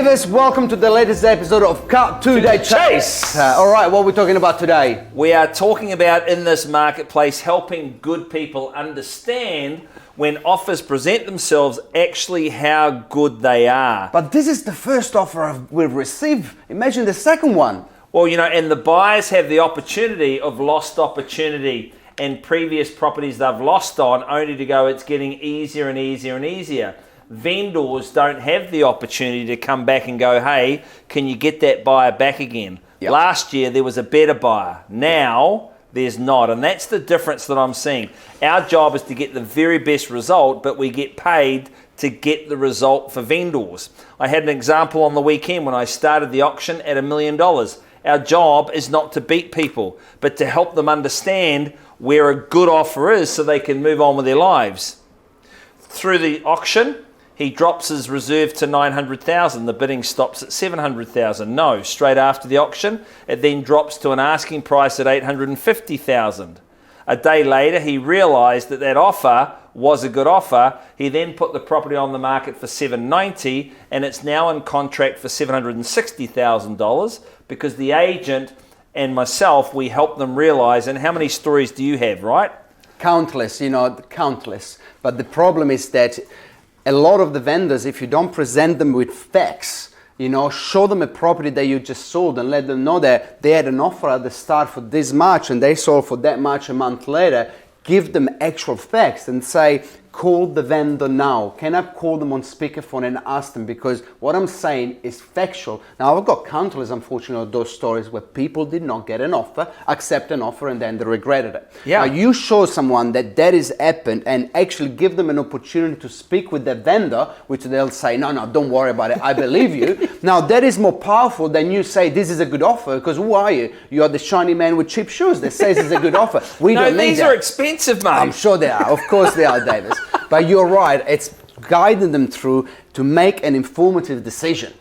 Davis, welcome to the latest episode of Cut to the Chase. All right, what are we talking about today? We are talking about, in this marketplace, helping good people understand when offers present themselves, actually how good they are. But this is the first offer we've received. Imagine the second one. Well, and the buyers have the opportunity of lost opportunity and previous properties they've lost on, only to go, it's getting easier and easier and easier. Vendors don't have the opportunity to come back and go, hey, can you get that buyer back again? Yep. Last year there was a better buyer. Now there's not, and that's the difference that I'm seeing. Our job is to get the very best result, but we get paid to get the result for vendors. I had an example on the weekend when I started the auction at $1 million. Our job is not to beat people, but to help them understand where a good offer is so they can move on with their lives. Through the auction, he drops his reserve to $900,000. The bidding stops at $700,000. No, straight after the auction, it then drops to an asking price at $850,000. A day later, he realized that that offer was a good offer. He then put the property on the market for $790,000, and it's now in contract for $760,000 because the agent and myself, we help them realize. And how many stories do you have, right? Countless, countless. But the problem is that a lot of the vendors, if you don't present them with facts, show them a property that you just sold and let them know that they had an offer at the start for this much and they sold for that much a month later, give them actual facts and say, call the vendor now. Can I call them on speakerphone and ask them? Because what I'm saying is factual. Now, I've got countless, unfortunately, of those stories where people did not get an offer, accept an offer, and then they regretted it. Yeah. Now, you show someone that has happened and actually give them an opportunity to speak with the vendor, which they'll say, no, don't worry about it, I believe you. Now, that is more powerful than you say, this is a good offer, because who are you? You are the shiny man with cheap shoes that says it's a good offer. We don't need that. These are expensive, mate. I'm sure they are. Of course they are, Davis. But you're right, it's guiding them through to make an informative decision.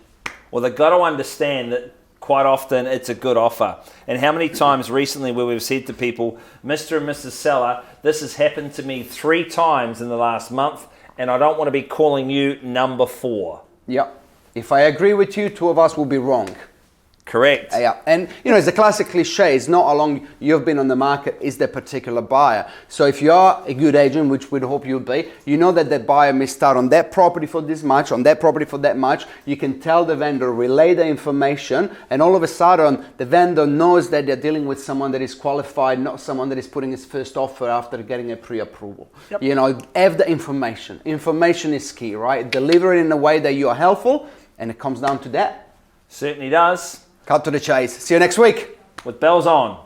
Well, they've got to understand that quite often it's a good offer. And how many times recently where we've said to people, Mr. and Mrs. Seller, this has happened to me 3 times in the last month, and I don't want to be calling you number 4. Yep. If I agree with you, 2 of us will be wrong. Correct. Yeah, and it's a classic cliche. It's not how long you've been on the market, is the particular buyer. So if you are a good agent, which we'd hope you'll be, you know that the buyer missed out on that property for this much, on that property for that much. You can tell the vendor, relay the information, and all of a sudden the vendor knows that they're dealing with someone that is qualified, not someone that is putting his first offer after getting a pre-approval. Yep. Have the information. Information is key, right? Deliver it in a way that you are helpful, and it comes down to that. Certainly does. Cut to the chase. See you next week. With bells on.